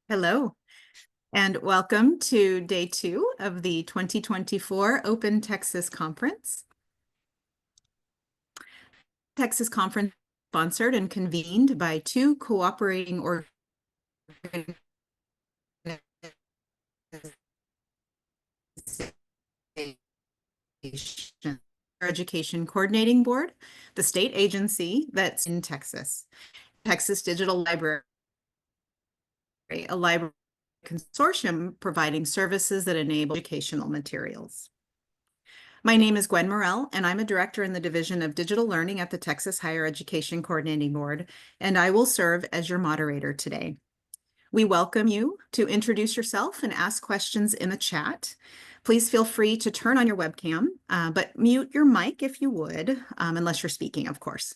Hello, and welcome to day 2 of the 2024 Open Texas Conference. Texas Conference sponsored and convened by two cooperating organizations, Education Coordinating Board, the state agency that's in Texas, Texas Digital Library, a library consortium providing services that enable educational materials. My name is Gwen Morell, and I'm a director in the Division of Digital Learning at the Texas Higher Education Coordinating Board, and I will serve as your moderator today. We welcome you to introduce yourself and ask questions in the chat. Please feel free to turn on your webcam, but mute your mic if you would, unless you're speaking, of course.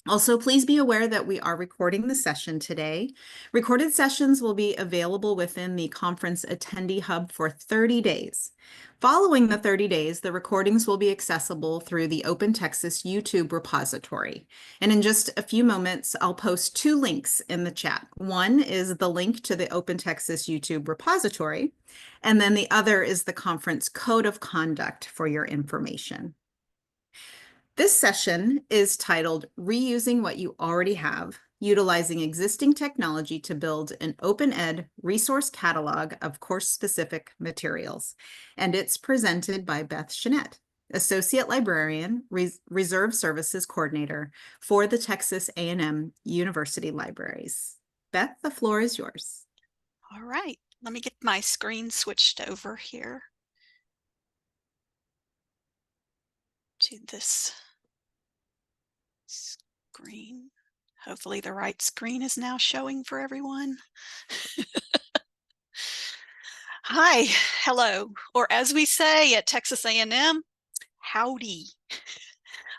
Also, please be aware that we are recording the session today. Recorded sessions will be available within the conference attendee hub for 30 days. Following the 30 days, the recordings will be accessible through the Open Texas YouTube repository. And in just a few moments, I'll post two links in the chat. One is the link to the Open Texas YouTube repository, and then the other is the conference code of conduct for your information. This session is titled Reusing What You Already Have, Utilizing Existing Technology to Build an Open Ed Resource Catalog of Course-Specific Materials, and it's presented by Beth Chenette, Associate Librarian, Reserve Services Coordinator for the Texas A&M University Libraries. Beth, the floor is yours. All right, let me get my screen switched over here to this screen. Hopefully the right screen is now showing for everyone. Hi, hello, or as we say at Texas A&M, howdy.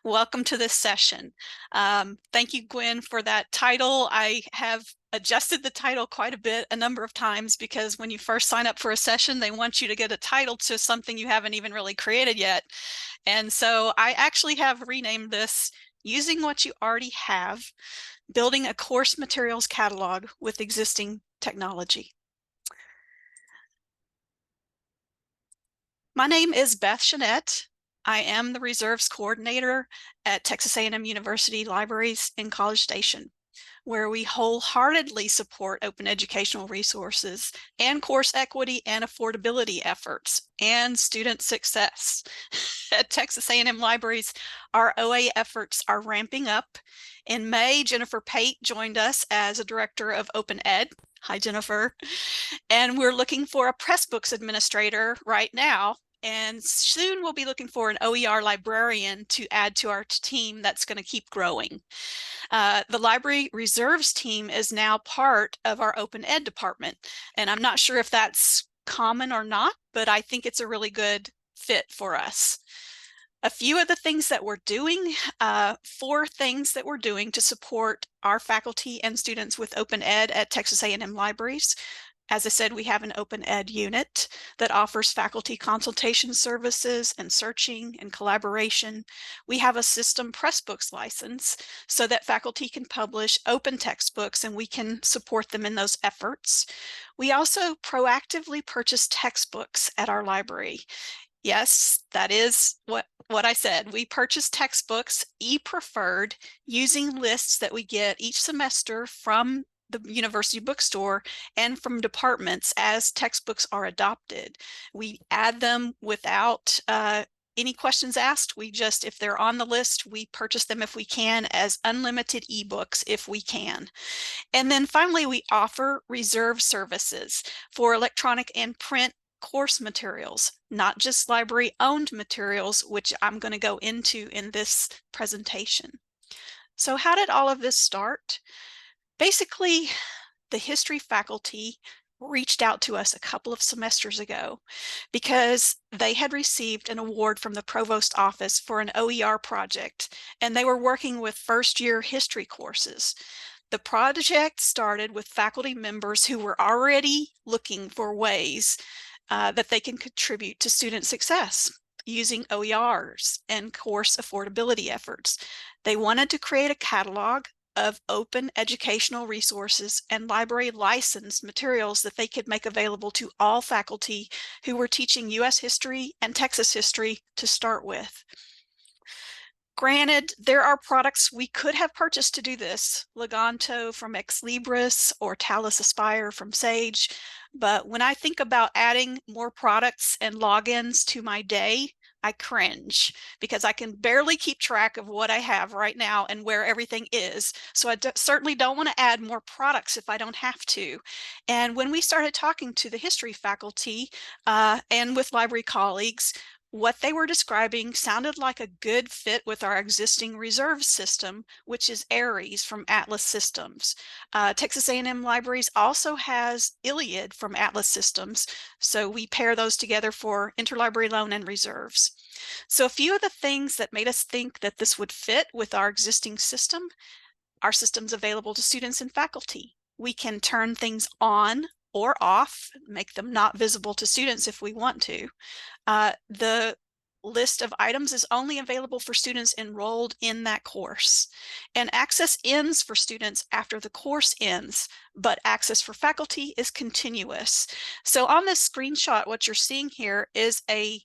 Welcome to this session. Thank you, Gwen, for that title. I have adjusted the title quite a bit, a number of times, because when you first sign up for a session, they want you to get a title to something you haven't even really created yet. And so I actually have renamed this Using What You Already Have, Building a Course Materials Catalog with Existing Technology. My name is Beth Chenette. I am the Reserves Coordinator at Texas A&M University Libraries in College Station, where we wholeheartedly support open educational resources and course equity and affordability efforts and student success. At Texas A&M Libraries, our OA efforts are ramping up. In May, Jennifer Pate joined us as a Director of Open Ed. Hi, Jennifer. And we're looking for a Pressbooks administrator right now. And soon we'll be looking for an OER librarian to add to our team that's going to keep growing. The library reserves team is now part of our open ed department. And I'm not sure if that's common or not, but I think it's a really good fit for us. A few of the things that we're doing, 4 things that we're doing to support our faculty and students with open ed at Texas A&M Libraries. As I said, we have an open ed unit that offers faculty consultation services and searching and collaboration. We have a system Pressbooks license so that faculty can publish open textbooks and we can support them in those efforts. We also proactively purchase textbooks at our library. Yes, that is what I said. We purchase textbooks, e-preferred, using lists that we get each semester from the university bookstore and from departments as textbooks are adopted. We add them without any questions asked. We just, if they're on the list, we purchase them if we can as unlimited ebooks if we can. And then finally, we offer reserve services for electronic and print course materials, not just library-owned materials, which I'm going to go into in this presentation. So how did all of this start? Basically, the history faculty reached out to us a couple of semesters ago because they had received an award from the provost office for an OER project, and they were working with first-year history courses. The project started with faculty members who were already looking for ways that they can contribute to student success using OERs and course affordability efforts. They wanted to create a catalog of open educational resources and library licensed materials that they could make available to all faculty who were teaching U.S. history and Texas history to start with. Granted, there are products we could have purchased to do this, Leganto from Ex Libris or Talus Aspire from Sage, but when I think about adding more products and logins to my day, I cringe because I can barely keep track of what I have right now and where everything is. So I certainly don't want to add more products if I don't have to. And when we started talking to the history faculty and with library colleagues, what they were describing sounded like a good fit with our existing reserve system, which is Aries from Atlas Systems. Texas A&M Libraries also has Iliad from Atlas Systems, so we pair those together for interlibrary loan and reserves. So a few of the things that made us think that this would fit with our existing system, our system's available to students and faculty. We can turn things on or off, make them not visible to students if we want to. The list of items is only available for students enrolled in that course. And access ends for students after the course ends, but access for faculty is continuous. So on this screenshot, what you're seeing here is a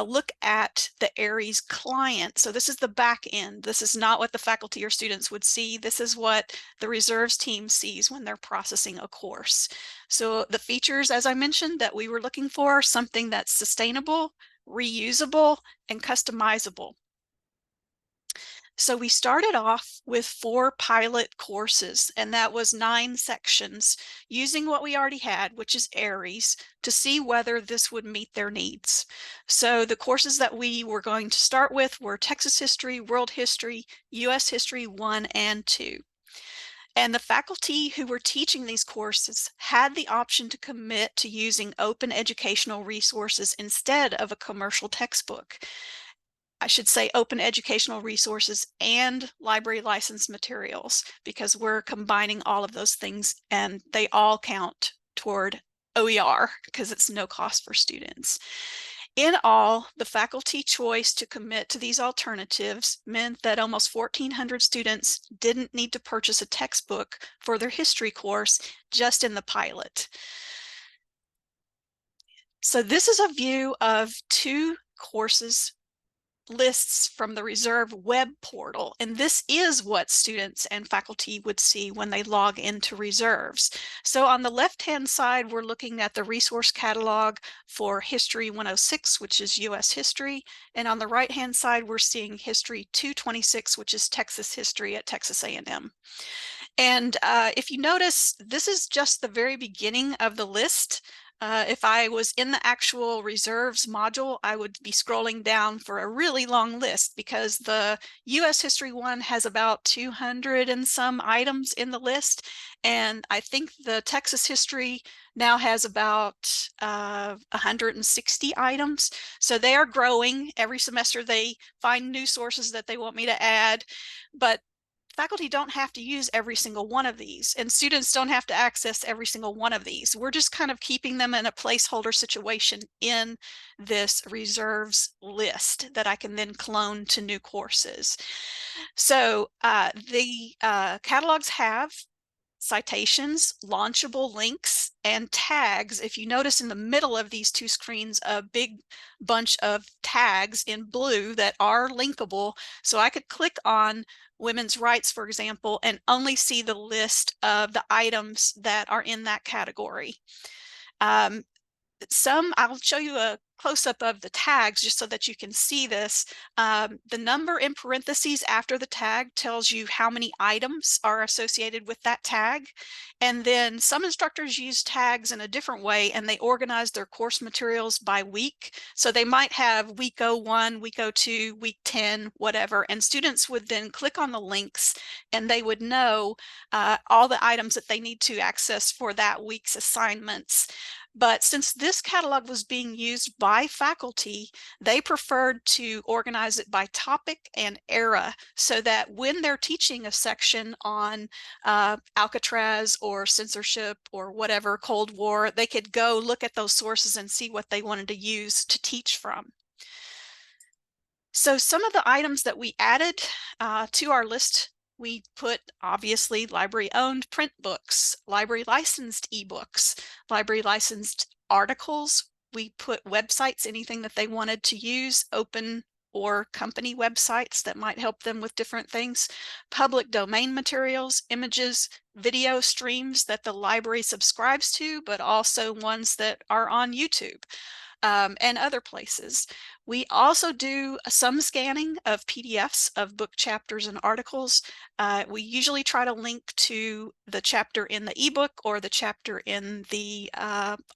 look at the Aries client. So this is the back end. This is not what the faculty or students would see. This is what the reserves team sees when they're processing a course. So the features, as I mentioned, that we were looking for, something that's sustainable, reusable, and customizable. So we started off with 4 pilot courses, and that was 9 sections, using what we already had, which is Aries, to see whether this would meet their needs. So the courses that we were going to start with were Texas History, World History, U.S. History 1 and 2. And the faculty who were teaching these courses had the option to commit to using open educational resources instead of a commercial textbook. I should say open educational resources and library licensed materials, because we're combining all of those things and they all count toward OER because it's no cost for students. In all, the faculty choice to commit to these alternatives meant that almost 1,400 students didn't need to purchase a textbook for their history course just in the pilot. So this is a view of 2 courses lists from the Reserve web portal, and this is what students and faculty would see when they log into Reserves. So on the left-hand side, we're looking at the resource catalog for History 106, which is U.S. history, and on the right-hand side, we're seeing History 226, which is Texas history at Texas A&M. And if you notice, this is just the very beginning of the list. If I was in the actual reserves module, I would be scrolling down for a really long list because the U.S. history one has about 200 and some items in the list. And I think the Texas history now has about 160 items. So they are growing. Every semester they find new sources that they want me to add. But faculty don't have to use every single one of these, and students don't have to access every single one of these. We're just kind of keeping them in a placeholder situation in this reserves list that I can then clone to new courses. So the catalogs have citations, launchable links, and tags. If you notice in the middle of these 2 screens, a big bunch of tags in blue that are linkable. So I could click on women's rights, for example, and only see the list of the items that are in that category. I'll show you a close-up of the tags just so that you can see this. The number in parentheses after the tag tells you how many items are associated with that tag. And then some instructors use tags in a different way, and they organize their course materials by week. So they might have week 01, week 02, week 10, whatever, and students would then click on the links and they would know all the items that they need to access for that week's assignments. But since this catalog was being used by faculty, they preferred to organize it by topic and era so that when they're teaching a section on Alcatraz or censorship or whatever, Cold War, they could go look at those sources and see what they wanted to use to teach from. So some of the items that we added to our list We put obviously library owned print books, library licensed ebooks, library licensed articles. We put websites, anything that they wanted to use, open or company websites that might help them with different things, public domain materials, images, video streams that the library subscribes to, but also ones that are on YouTube. And other places. We also do some scanning of PDFs of book chapters and articles. We usually try to link to the chapter in the ebook or the chapter in the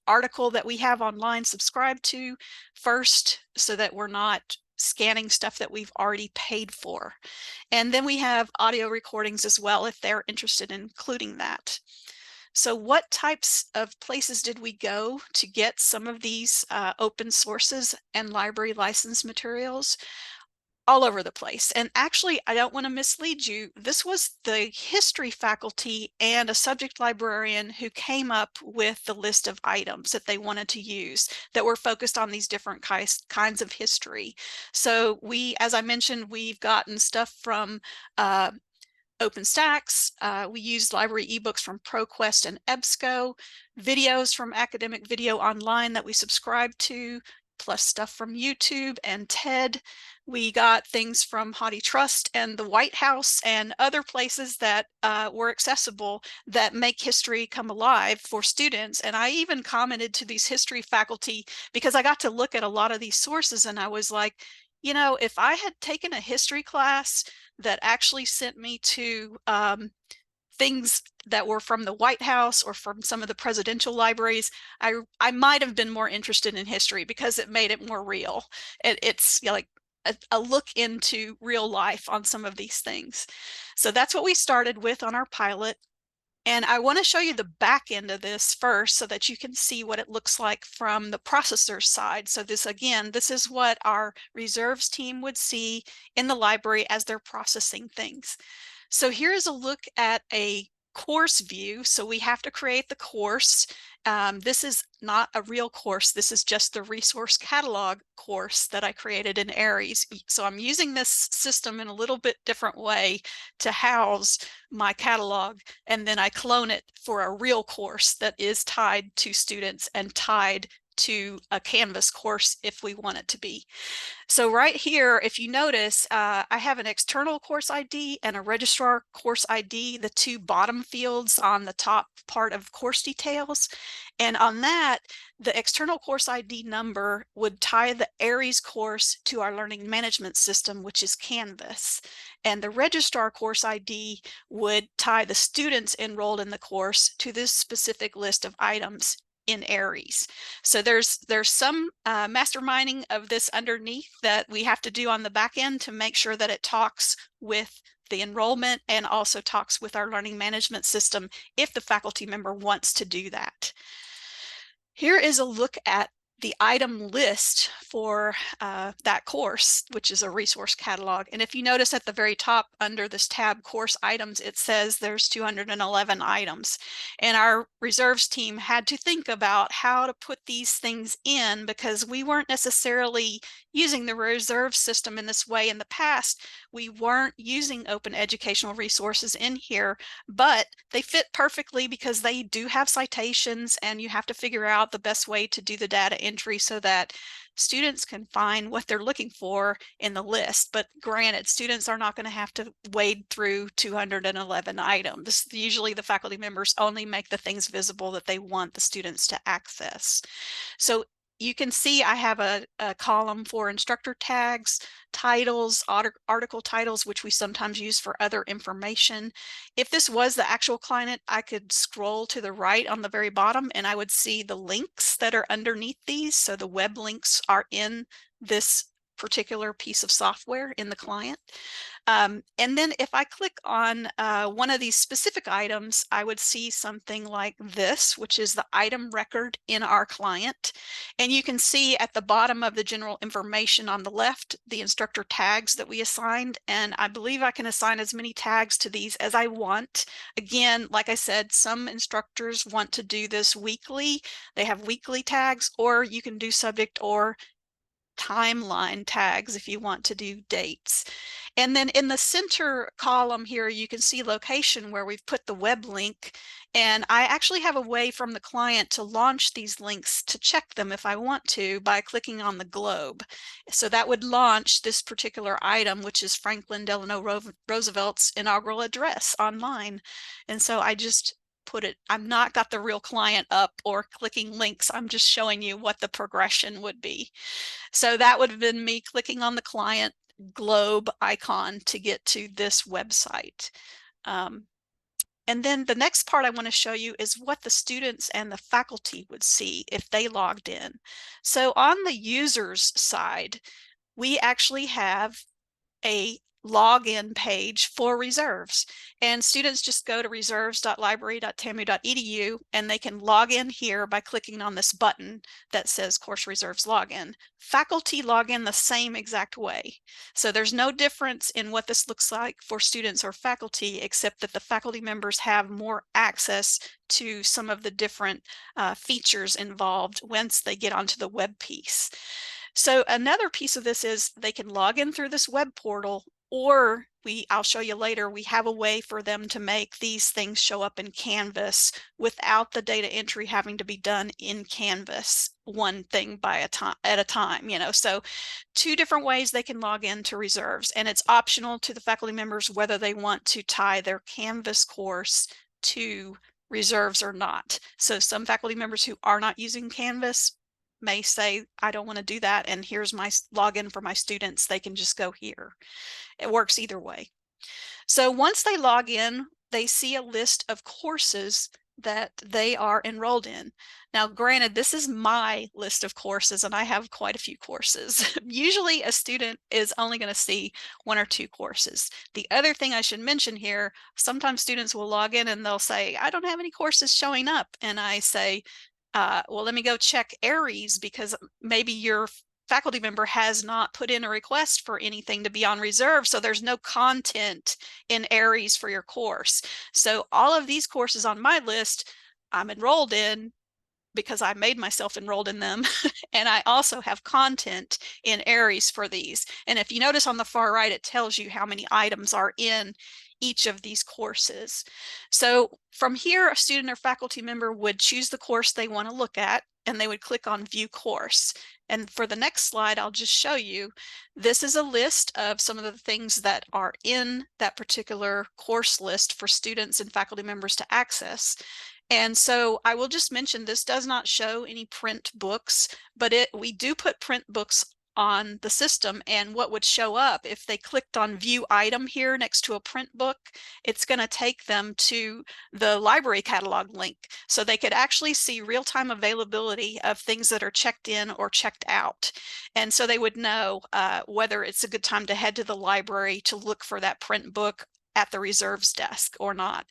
article that we have online subscribed to first, so that we're not scanning stuff that we've already paid for. And then we have audio recordings as well if they're interested in including that. So what types of places did we go to get some of these open sources and library license materials? All over the place. And actually, I don't want to mislead you. This was the history faculty and a subject librarian who came up with the list of items that they wanted to use that were focused on these different kinds of history. So we, as I mentioned, we've gotten stuff from OpenStax. We used library ebooks from ProQuest and EBSCO, videos from Academic Video Online that we subscribed to, plus stuff from YouTube and TED. We got things from HathiTrust and the White House and other places that were accessible that make history come alive for students. And I even commented to these history faculty because I got to look at a lot of these sources and I was like, you know, if I had taken a history class that actually sent me to things that were from the White House or from some of the presidential libraries, I might have been more interested in history because it made it more real. It's like a look into real life on some of these things. So that's what we started with on our pilot. And I want to show you the back end of this first so that you can see what it looks like from the processor side. So this, again, this is what our reserves team would see in the library as they're processing things. So here's a look at a course view. So we have to create the course. This is not a real course. This is just the resource catalog course that I created in Aries. So I'm using this system in a little bit different way to house my catalog, and then I clone it for a real course that is tied to students and tied to a Canvas course if we want it to be. So right here, if you notice, I have an external course ID and a registrar course ID, the two bottom fields on the top part of course details. And on that, the external course ID number would tie the Aries course to our learning management system, which is Canvas. And the registrar course ID would tie the students enrolled in the course to this specific list of items in Aries. So there's some masterminding of this underneath that we have to do on the back end to make sure that it talks with the enrollment and also talks with our learning management system if the faculty member wants to do that. Here is a look at the item list for that course, which is a resource catalog. And if you notice at the very top under this tab course items, it says there's 211 items. And our reserves team had to think about how to put these things in because we weren't necessarily using the reserve system in this way in the past. We weren't using open educational resources in here, but they fit perfectly because they do have citations and you have to figure out the best way to do the data entry so that students can find what they're looking for in the list. But granted, students are not going to have to wade through 211 items. Usually the faculty members only make the things visible that they want the students to access. So you can see I have a column for instructor tags, titles, article titles, which we sometimes use for other information. If this was the actual client, I could scroll to the right on the very bottom and I would see the links that are underneath these. So the web links are in this particular piece of software in the client. And then if I click on one of these specific items, I would see something like this, which is the item record in our client. And you can see at the bottom of the general information on the left, the instructor tags that we assigned. And I believe I can assign as many tags to these as I want. Again, like I said, some instructors want to do this weekly. They have weekly tags, or you can do subject or timeline tags if you want to do dates. And then in the center column here, you can see location where we've put the web link. And I actually have a way from the client to launch these links to check them if I want to by clicking on the globe. So that would launch this particular item, which is Franklin Delano Roosevelt's inaugural address online. And so I just put it, I'm not got the real client up or clicking links. I'm just showing you what the progression would be. So that would have been me clicking on the client globe icon to get to this website. And then the next part I want to show you is what the students and the faculty would see if they logged in. So on the user's side, we actually have a login page for reserves, and students just go to reserves.library.tamu.edu and they can log in here by clicking on this button that says course reserves login. Faculty log in the same exact way, so there's no difference in what this looks like for students or faculty, except that the faculty members have more access to some of the different features involved once they get onto the web piece. So another piece of this is they can log in through this web portal, or I'll show you later, we have a way for them to make these things show up in Canvas without the data entry having to be done in Canvas, one thing at a time, you know. So two different ways they can log in to reserves, and it's optional to the faculty members whether they want to tie their Canvas course to reserves or not. So some faculty members who are not using Canvas may say, I don't want to do that, and here's my login for my students. They can just go here. It works either way. So once they log in, they see a list of courses that they are enrolled in. Now, granted, this is my list of courses, and I have quite a few courses. Usually a student is only going to see one or two courses. The other thing I should mention here, sometimes students will log in and they'll say, I don't have any courses showing up. And I say, well, let me go check Aries, because maybe your faculty member has not put in a request for anything to be on reserve, so there's no content in Aries for your course. So all of these courses on my list I'm enrolled in because I made myself enrolled in them. And I also have content in Aries for these. And if you notice on the far right, it tells you how many items are in each of these courses. So from here, a student or faculty member would choose the course they want to look at, and they would click on View Course. And for the next slide, I'll just show you, this is a list of some of the things that are in that particular course list for students and faculty members to access. And so I will just mention, this does not show any print books, but we do put print books on the system, and what would show up if they clicked on View Item here next to a print book, it's going to take them to the library catalog link, so they could actually see real-time availability of things that are checked in or checked out. And so they would know whether it's a good time to head to the library to look for that print book at the reserves desk or not.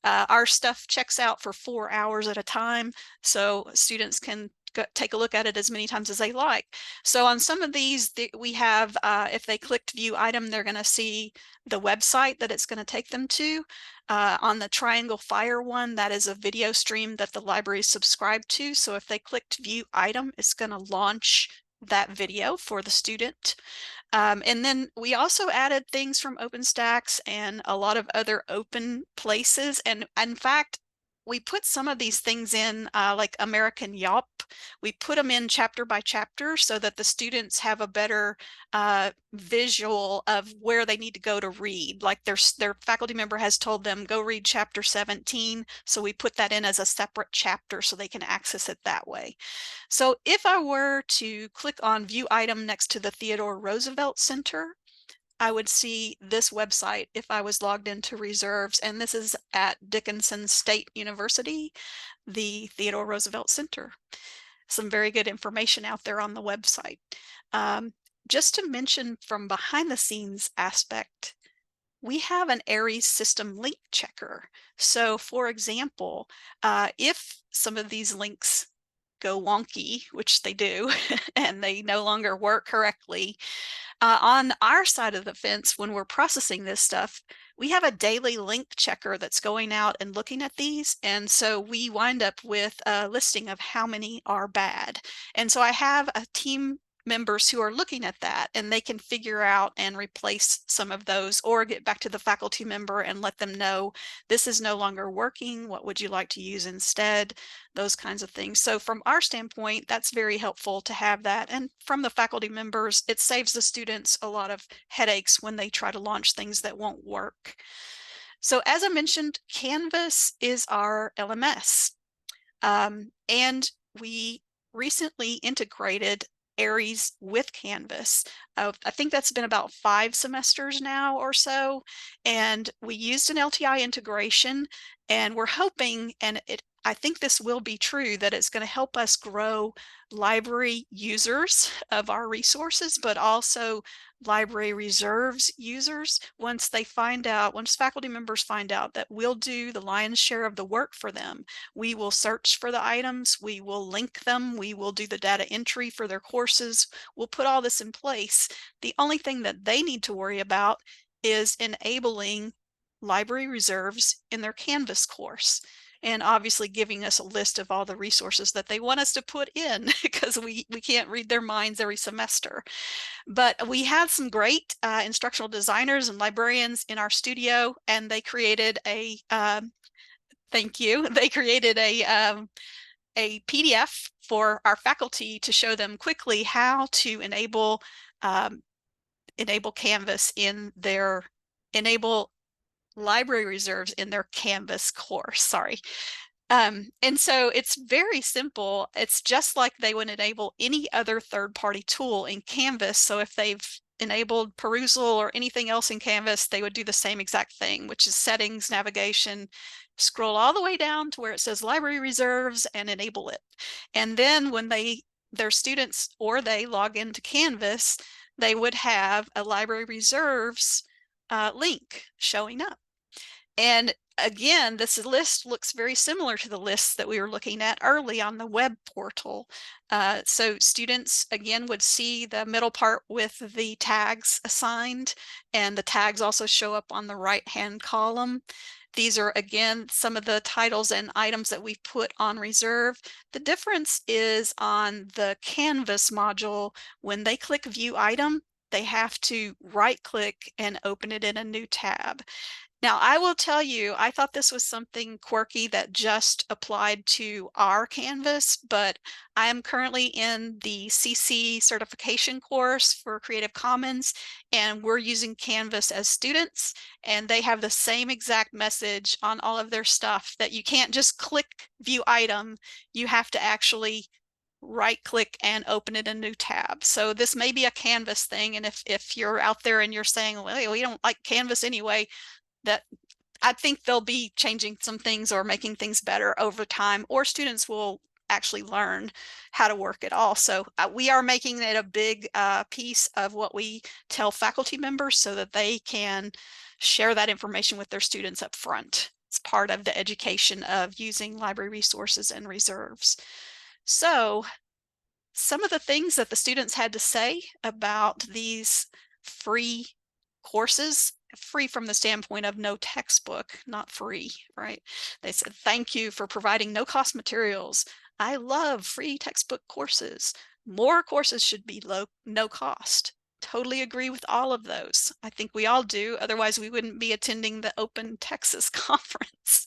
Our stuff checks out for 4 hours at a time, so students can take a look at it as many times as they like. So on some of these, we have, if they clicked View Item, they're going to see the website that it's going to take them to. On the Triangle Fire one, that is a video stream that the library is subscribed to. So if they clicked View Item, it's going to launch that video for the student. And then we also added things from OpenStax and a lot of other open places. And in fact, we put some of these things in like American Yawp. We put them in chapter by chapter so that the students have a better visual of where they need to go to read. Like their faculty member has told them, go read chapter 17. So we put that in as a separate chapter so they can access it that way. So if I were to click on View Item next to the Theodore Roosevelt Center, I would see this website if I was logged into reserves, and this is at Dickinson State University, the Theodore Roosevelt Center. Some very good information out there on the website. Just to mention from behind the scenes aspect, we have an Aries system link checker. So for example, if some of these links go wonky, which they do, and they no longer work correctly, on our side of the fence, when we're processing this stuff, we have a daily link checker that's going out and looking at these. And so we wind up with a listing of how many are bad. And so I have a team members who are looking at that, and they can figure out and replace some of those, or get back to the faculty member and let them know this is no longer working, what would you like to use instead, those kinds of things. So from our standpoint, that's very helpful to have that, and from the faculty members, it saves the students a lot of headaches when they try to launch things that won't work. So as I mentioned, Canvas is our LMS. And we recently integrated Aries with Canvas. I think that's been about 5 semesters now or so. And we used an LTI integration, and we're hoping, and I think this will be true, that it's going to help us grow library users of our resources, but also library reserves users once faculty members find out that we'll do the lion's share of the work for them. We will search for the items, we will link them, we will do the data entry for their courses, we'll put all this in place. The only thing that they need to worry about is enabling library reserves in their Canvas course, and obviously giving us a list of all the resources that they want us to put in, because we can't read their minds every semester. But we have some great instructional designers and librarians in our studio, and they created a thank you. They created a PDF for our faculty to show them quickly how to enable Canvas in their enable library reserves in their Canvas course. Sorry. And so it's very simple. It's just like they would enable any other third-party tool in Canvas. So if they've enabled perusal or anything else in Canvas, they would do the same exact thing, which is settings, navigation, scroll all the way down to where it says library reserves and enable it. And then when their students or they log into Canvas, they would have a library reserves link showing up. And again, this list looks very similar to the lists that we were looking at early on the web portal. So students, again, would see the middle part with the tags assigned, and the tags also show up on the right-hand column. These are, again, some of the titles and items that we've put on reserve. The difference is on the Canvas module, when they click View Item, they have to right-click and open it in a new tab. Now, I will tell you, I thought this was something quirky that just applied to our Canvas, but I am currently in the CC certification course for Creative Commons, and we're using Canvas as students, and they have the same exact message on all of their stuff, that you can't just click View Item, you have to actually right-click and open it in a new tab. So this may be a Canvas thing, and if you're out there and you're saying, well, we don't like Canvas anyway, that I think they'll be changing some things or making things better over time, or students will actually learn how to work it all. So we are making it a big piece of what we tell faculty members so that they can share that information with their students up front. It's part of the education of using library resources and reserves. So some of the things that the students had to say about these free courses, free from the standpoint of no textbook, not free, right? They said, thank you for providing no cost materials. I love free textbook courses. More courses should be no cost. Totally agree with all of those. I think we all do. Otherwise, we wouldn't be attending the Open Texas Conference.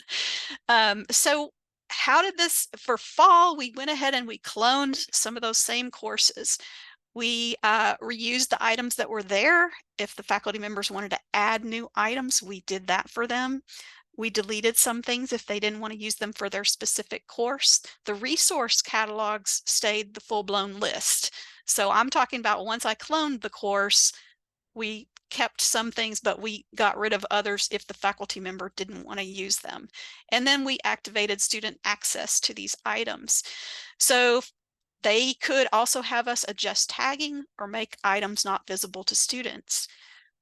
So how did this, for fall, we went ahead and we cloned some of those same courses. We reused the items that were there. If the faculty members wanted to add new items, we did that for them. We deleted some things if they didn't want to use them for their specific course. The resource catalogs stayed the full-blown list. So I'm talking about once I cloned the course, we kept some things, but we got rid of others if the faculty member didn't want to use them. And then we activated student access to these items. So they could also have us adjust tagging or make items not visible to students.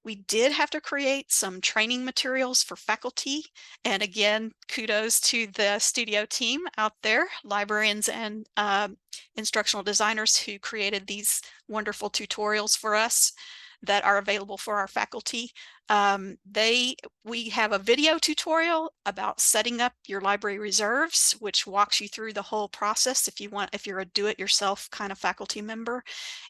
We did have to create some training materials for faculty. And again, kudos to the studio team out there, librarians and instructional designers who created these wonderful tutorials for us that are available for our faculty. We have a video tutorial about setting up your library reserves, which walks you through the whole process if you're a do-it-yourself kind of faculty member.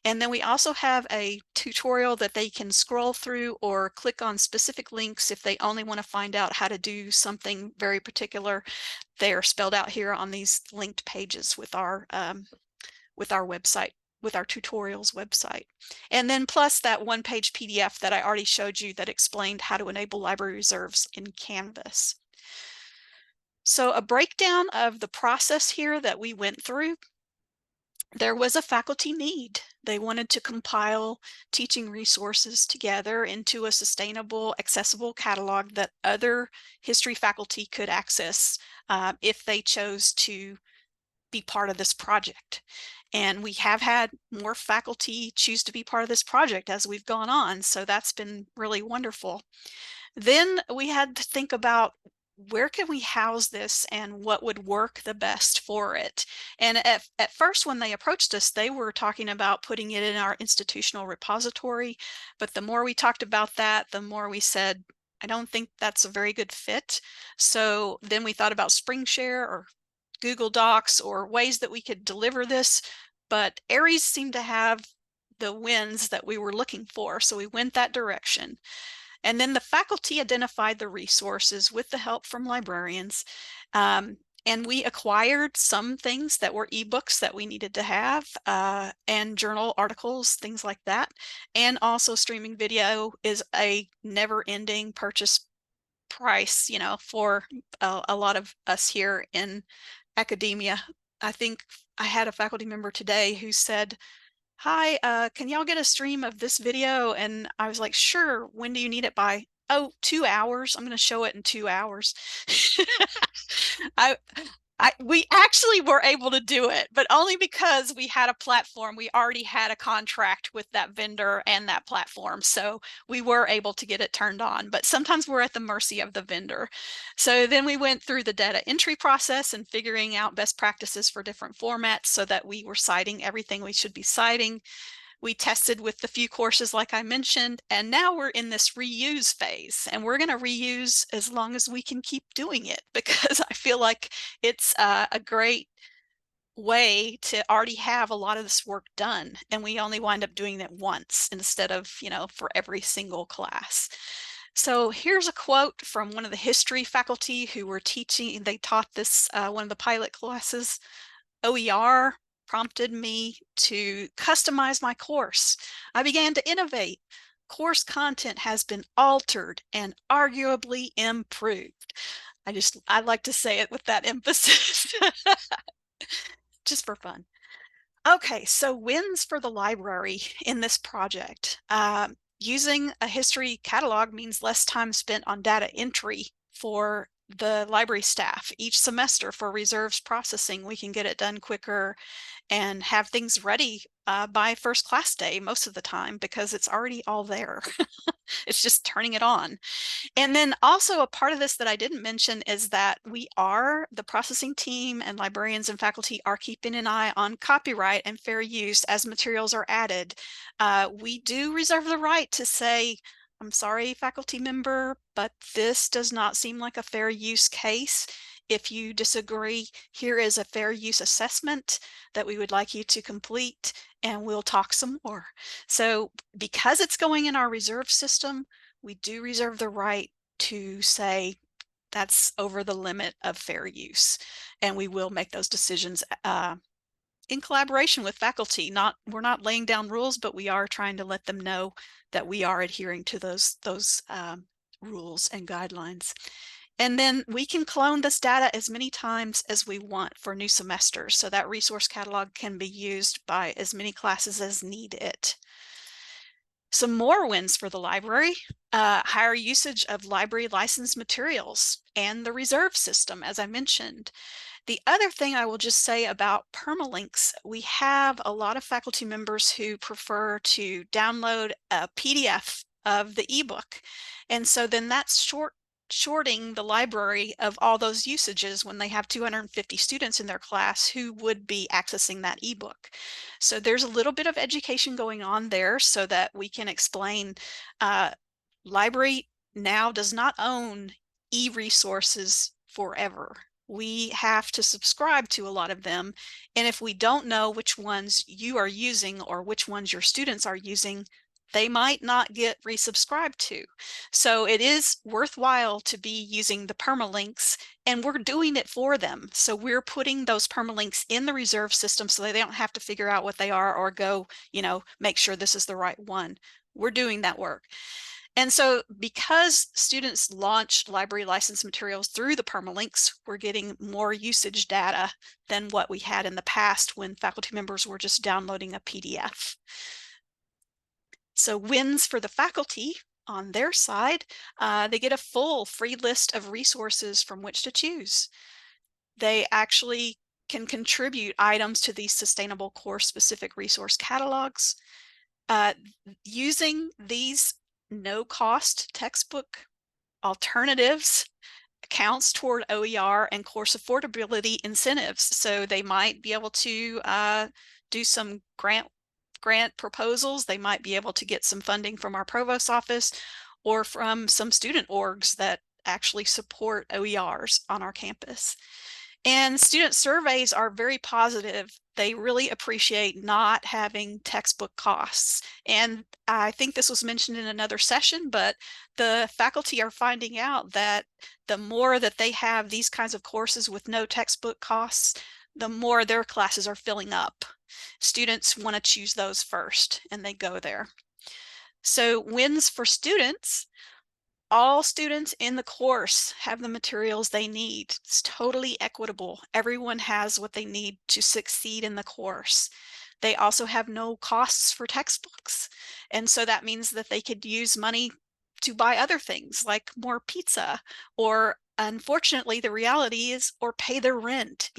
And then we also have a tutorial that they can scroll through or click on specific links if they only want to find out how to do something very particular. They are spelled out here on these linked pages with our website, with our tutorials website. And then plus that one-page PDF that I already showed you that explained how to enable library reserves in Canvas. So a breakdown of the process here that we went through. There was a faculty need. They wanted to compile teaching resources together into a sustainable, accessible catalog that other history faculty could access if they chose to be part of this project. And we have had more faculty choose to be part of this project as we've gone on, so that's been really wonderful. Then we had to think about where can we house this and what would work the best for it. And at first, when they approached us, they were talking about putting it in our institutional repository. But the more we talked about that, the more we said, I don't think that's a very good fit. So then we thought about SpringShare or Google Docs or ways that we could deliver this. But Aries seemed to have the wins that we were looking for. So we went that direction. And then the faculty identified the resources with the help from librarians. And we acquired some things that were ebooks that we needed to have, and journal articles, things like that. And also streaming video is a never-ending purchase price, you know, for a lot of us here in academia. I think I had a faculty member today who said, hi, can y'all get a stream of this video? And I was like, sure. When do you need it by? Oh, 2 hours. I'm going to show it in 2 hours. We actually were able to do it, but only because we had a platform. We already had a contract with that vendor and that platform. So we were able to get it turned on, but sometimes we're at the mercy of the vendor. So then we went through the data entry process and figuring out best practices for different formats so that we were citing everything we should be citing. We tested with the few courses like I mentioned, and now we're in this reuse phase, and we're going to reuse as long as we can keep doing it because I feel like it's a great way to already have a lot of this work done, and we only wind up doing it once instead of, you know, for every single class. So here's a quote from one of the history faculty who were teaching. They taught this one of the pilot classes. OER prompted me to customize my course. I began to innovate. Course content has been altered and arguably improved. I like to say it with that emphasis, just for fun. Okay, so wins for the library in this project. Using a history catalog means less time spent on data entry for the library staff. Each semester for reserves processing, we can get it done quicker and have things ready by first class day most of the time because it's already all there. It's just turning it on. And then also a part of this that I didn't mention is that the processing team and librarians and faculty are keeping an eye on copyright and fair use as materials are added. We do reserve the right to say, I'm sorry, faculty member, but this does not seem like a fair use case. If you disagree, here is a fair use assessment that we would like you to complete, and we'll talk some more. So because it's going in our reserve system, we do reserve the right to say that's over the limit of fair use, and we will make those decisions in collaboration with faculty. We're not laying down rules, but we are trying to let them know that we are adhering to those rules and guidelines. And then we can clone this data as many times as we want for new semesters, so that resource catalog can be used by as many classes as need it. Some more wins for the library: higher usage of library licensed materials and the reserve system, as I mentioned. The other thing I will just say about permalinks, we have a lot of faculty members who prefer to download a PDF of the ebook. And so then that's shorting the library of all those usages when they have 250 students in their class who would be accessing that ebook. So there's a little bit of education going on there so that we can explain library now does not own e-resources forever. We have to subscribe to a lot of them. And if we don't know which ones you are using or which ones your students are using, they might not get resubscribed to. So it is worthwhile to be using the permalinks, and we're doing it for them. So we're putting those permalinks in the reserve system so they don't have to figure out what they are or go, make sure this is the right one. We're doing that work. And so because students launch library license materials through the permalinks, we're getting more usage data than what we had in the past when faculty members were just downloading a PDF. So wins for the faculty on their side, they get a full free list of resources from which to choose. They actually can contribute items to these sustainable course specific resource catalogs. Using these no-cost textbook alternatives counts toward OER and course affordability incentives. So they might be able to do some grant proposals. They might be able to get some funding from our provost office or from some student orgs that actually support OERs on our campus. And student surveys are very positive. They really appreciate not having textbook costs. And I think this was mentioned in another session, but the faculty are finding out that the more that they have these kinds of courses with no textbook costs, the more their classes are filling up. Students want to choose those first, and they go there. So wins for students. All students in the course have the materials they need. It's totally equitable. Everyone has what they need to succeed in the course. They also have no costs for textbooks. And so that means that they could use money to buy other things like more pizza, or unfortunately, the reality is, or pay their rent,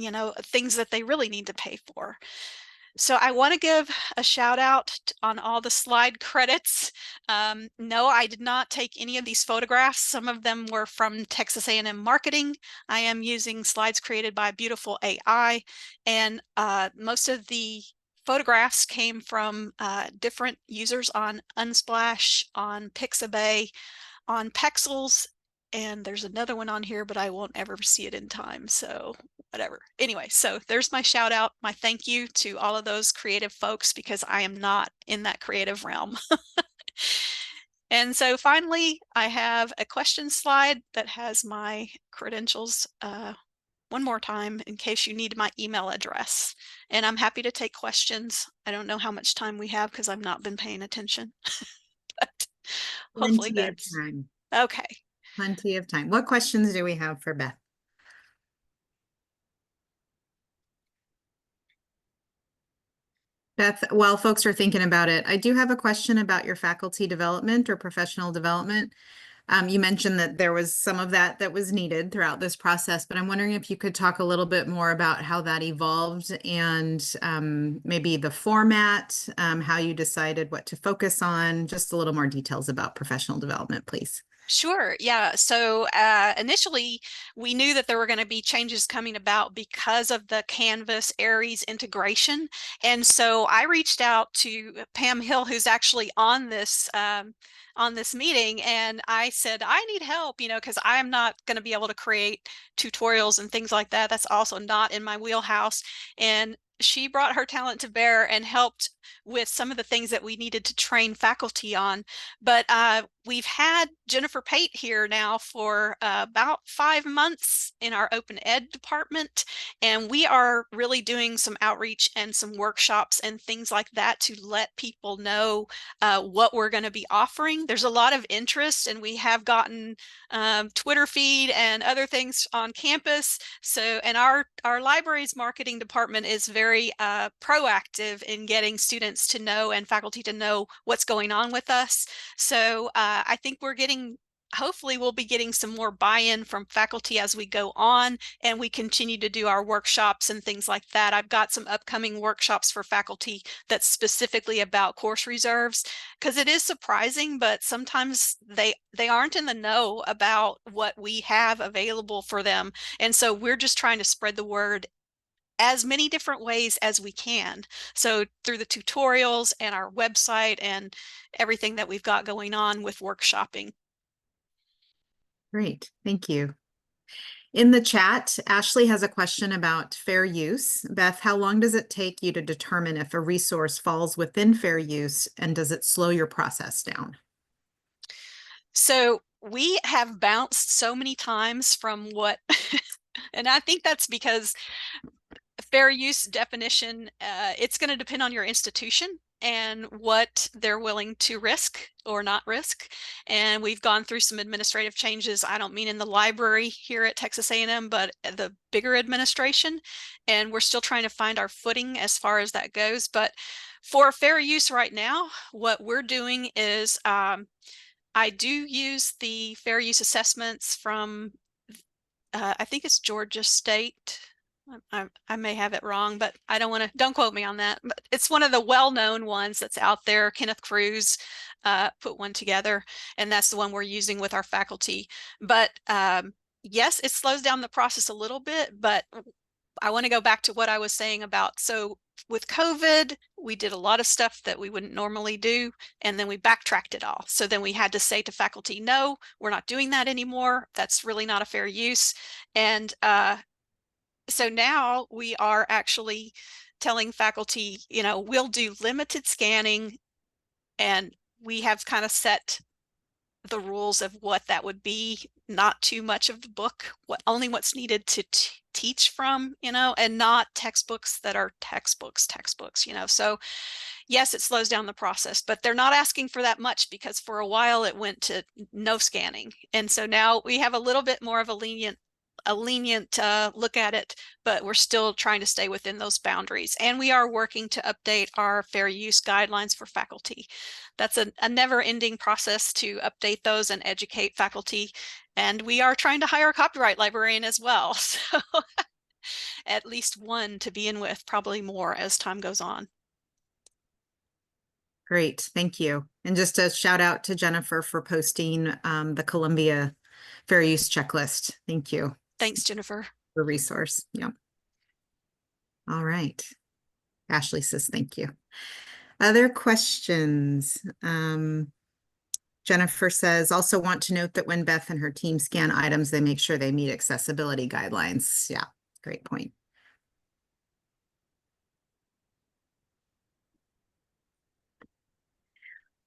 things that they really need to pay for. So I want to give a shout out on all the slide credits. No, I did not take any of these photographs. Some of them were from Texas A&M Marketing. I am using slides created by Beautiful AI, and most of the photographs came from different users on Unsplash, on Pixabay, on Pexels, and there's another one on here, but I won't ever see it in time, so whatever. Anyway, so there's my shout out, my thank you to all of those creative folks, because I am not in that creative realm. And so finally, I have a question slide that has my credentials one more time in case you need my email address. And I'm happy to take questions. I don't know how much time we have because I've not been paying attention. But hopefully Plenty of that's time. okay. Plenty of time. What questions do we have for Beth? Beth, while folks are thinking about it, I do have a question about your faculty development or professional development. You mentioned that there was some of that was needed throughout this process, but I'm wondering if you could talk a little bit more about how that evolved and maybe the format, how you decided what to focus on, just a little more details about professional development, please. Sure. Yeah. So initially, we knew that there were going to be changes coming about because of the Canvas Aries integration. And so I reached out to Pam Hill, who's actually on this meeting, and I said, I need help, because I'm not going to be able to create tutorials and things like that. That's also not in my wheelhouse. And she brought her talent to bear and helped with some of the things that we needed to train faculty on. But we've had Jennifer Pate here now for about 5 months in our open ed department, and we are really doing some outreach and some workshops and things like that to let people know what we're going to be offering. There's a lot of interest, and we have gotten Twitter feed and other things on campus. So, and our library's marketing department is very proactive in getting students to know and faculty to know what's going on with us. So I think hopefully we'll be getting some more buy-in from faculty as we go on, and we continue to do our workshops and things like that. I've got some upcoming workshops for faculty that's specifically about course reserves, because it is surprising, but sometimes they aren't in the know about what we have available for them. And so we're just trying to spread the word as many different ways as we can. So through the tutorials and our website and everything that we've got going on with workshopping. Great, thank you. In the chat, Ashley has a question about fair use. Beth, how long does it take you to determine if a resource falls within fair use, and does it slow your process down? So we have bounced so many times from what, and I think that's because fair use definition, it's going to depend on your institution and what they're willing to risk or not risk. And we've gone through some administrative changes. I don't mean in the library here at Texas A&M, but the bigger administration. And we're still trying to find our footing as far as that goes. But for fair use right now, what we're doing is I do use the fair use assessments from, I think it's Georgia State. I may have it wrong, but I don't quote me on that. But it's one of the well-known ones that's out there. Kenneth Cruz put one together, and that's the one we're using with our faculty. But yes, it slows down the process a little bit, but I want to go back to what I was saying about, so with COVID, we did a lot of stuff that we wouldn't normally do, and then we backtracked it all. So then we had to say to faculty, no, we're not doing that anymore. That's really not a fair use. And so now we are actually telling faculty, you know, we'll do limited scanning, and we have kind of set the rules of what that would be, not too much of the book, only what's needed to teach from, you know, and not textbooks that are textbooks, you know. So yes, it slows down the process, but they're not asking for that much, because for a while it went to no scanning. And so now we have a little bit more of a lenient look at it, but we're still trying to stay within those boundaries. And we are working to update our fair use guidelines for faculty. That's a never-ending process to update those and educate faculty. And we are trying to hire a copyright librarian as well. So at least one to begin with, probably more as time goes on. Great, thank you. And just a shout out to Jennifer for posting the Columbia Fair Use Checklist. Thank you. Thanks, Jennifer. For resource, yeah. All right. Ashley says thank you. Other questions? Jennifer says, also want to note that when Beth and her team scan items, they make sure they meet accessibility guidelines. Yeah, great point.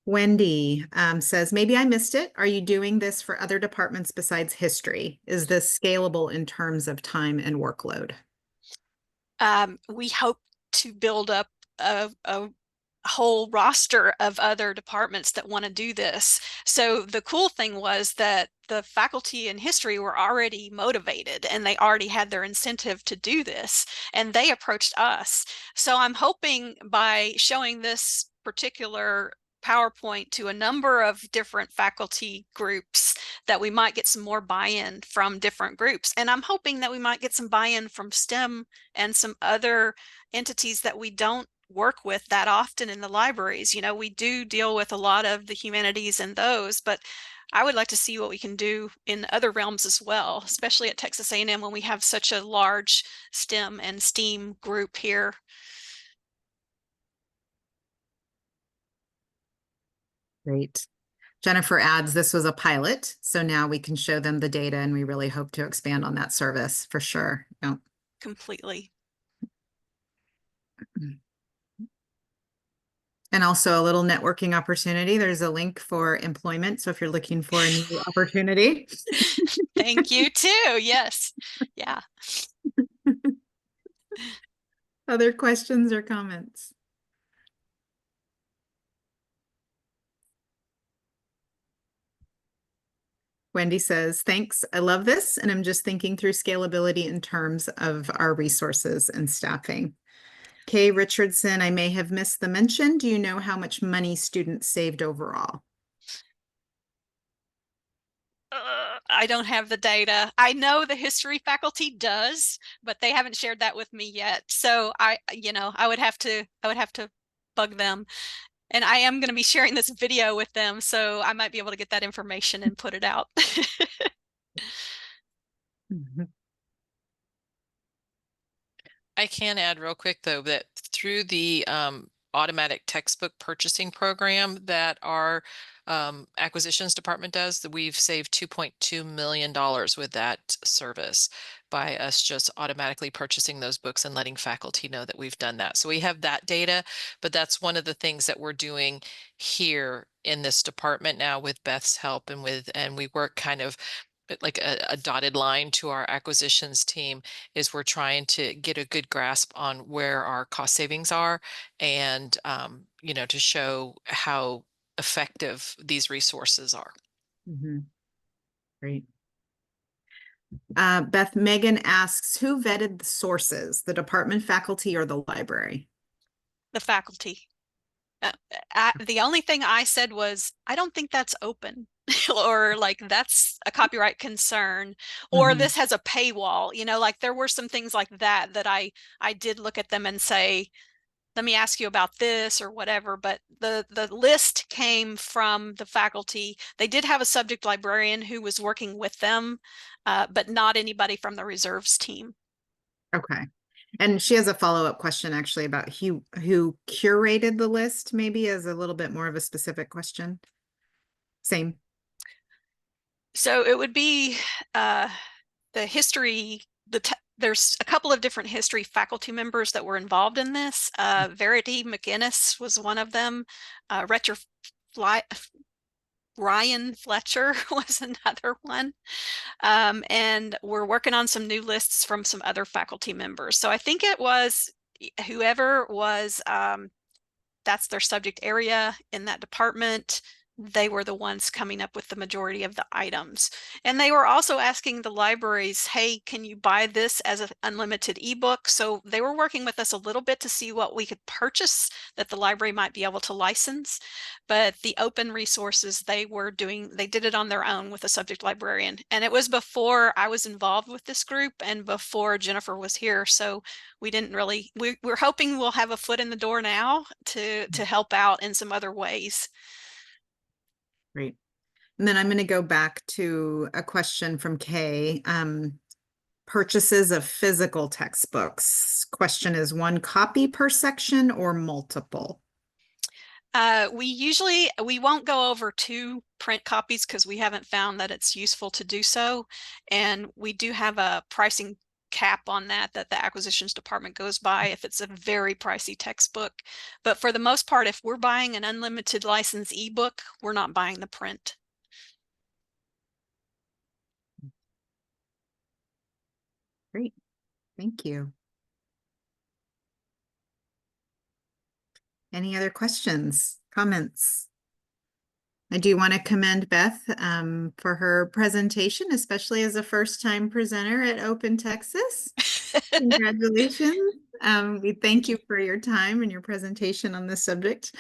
Wendy says, maybe I missed it. Are you doing this for other departments besides history? Is this scalable in terms of time and workload? We hope to build up a whole roster of other departments that want to do this. So the cool thing was that the faculty in history were already motivated, and they already had their incentive to do this, and they approached us. So I'm hoping by showing this particular PowerPoint to a number of different faculty groups that we might get some more buy-in from different groups. And I'm hoping that we might get some buy-in from STEM and some other entities that we don't work with that often in the libraries. You know, we do deal with a lot of the humanities and those, but I would like to see what we can do in other realms as well, especially at Texas A&M when we have such a large STEM and STEAM group here. Great. Jennifer adds, this was a pilot, so now we can show them the data, and we really hope to expand on that service for sure. Yeah. Completely. And also a little networking opportunity. There's a link for employment. So if you're looking for a new opportunity. Thank you too. Yes. Yeah. Other questions or comments? Wendy says, thanks. I love this. And I'm just thinking through scalability in terms of our resources and staffing. Kay Richardson, I may have missed the mention. Do you know how much money students saved overall? I don't have the data. I know the history faculty does, but they haven't shared that with me yet. So I would have to bug them. And I am going to be sharing this video with them, so I might be able to get that information and put it out. I can add real quick though that through the automatic textbook purchasing program that our acquisitions department does, that we've saved $2.2 million with that service by us just automatically purchasing those books and letting faculty know that we've done that. So we have that data, but that's one of the things that we're doing here in this department now with Beth's help, and we work kind of like a dotted line to our acquisitions team, is we're trying to get a good grasp on where our cost savings are, and to show how effective these resources are. Mhm. Great. Beth, Megan asks, who vetted the sources, the department, faculty, or the library? The faculty. The only thing I said was, I don't think that's open. Or like that's a copyright concern, or this has a paywall, like there were some things like that I did look at them and say, let me ask you about this or whatever. But the list came from the faculty. They did have a subject librarian who was working with them, but not anybody from the reserves team. Okay. And she has a follow-up question actually about who curated the list, maybe as a little bit more of a specific question. Same. So it would be the history, there's a couple of different history faculty members that were involved in this. Verity McGinnis was one of them. Ryan Fletcher was another one. And we're working on some new lists from some other faculty members. So I think it was whoever was, that's their subject area in that department. They were the ones coming up with the majority of the items. And they were also asking the libraries, hey, can you buy this as an unlimited ebook? So they were working with us a little bit to see what we could purchase that the library might be able to license. But the open resources they did it on their own with a subject librarian. And it was before I was involved with this group and before Jennifer was here. So we didn't really, we're hoping we'll have a foot in the door now to help out in some other ways. Great. And then I'm going to go back to a question from Kay. Purchases of physical textbooks. Question is, one copy per section or multiple? We won't go over 2 print copies because we haven't found that it's useful to do so. And we do have a pricing cap on that the acquisitions department goes by if it's a very pricey textbook. But for the most part, if we're buying an unlimited license ebook, we're not buying the print. Great. Thank you. Any other questions, comments? I do want to commend Beth for her presentation, especially as a first-time presenter at Open Texas. Congratulations. We thank you for your time and your presentation on this subject.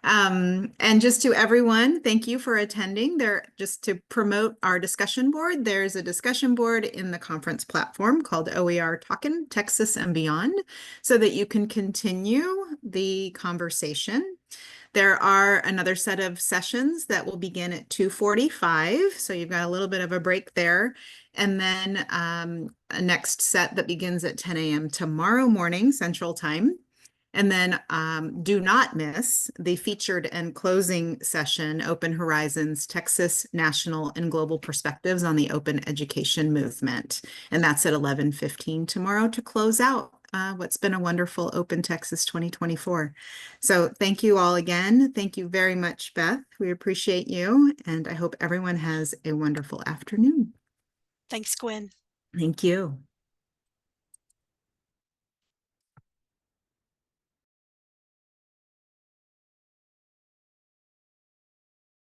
And just to everyone, thank you for attending. Just to promote our discussion board, there's a discussion board in the conference platform called OER Talkin' Texas and Beyond, so that you can continue the conversation. There are another set of sessions that will begin at 2:45, so you've got a little bit of a break there. And then a next set that begins at 10 a.m. tomorrow morning, Central Time. And then do not miss the featured and closing session, Open Horizons, Texas, National, and Global Perspectives on the Open Education Movement. And that's at 11:15 tomorrow to close out what's been a wonderful Open Texas 2024. So thank you all again. Thank you very much, Beth. We appreciate you. And I hope everyone has a wonderful afternoon. Thanks, Gwen. Thank you.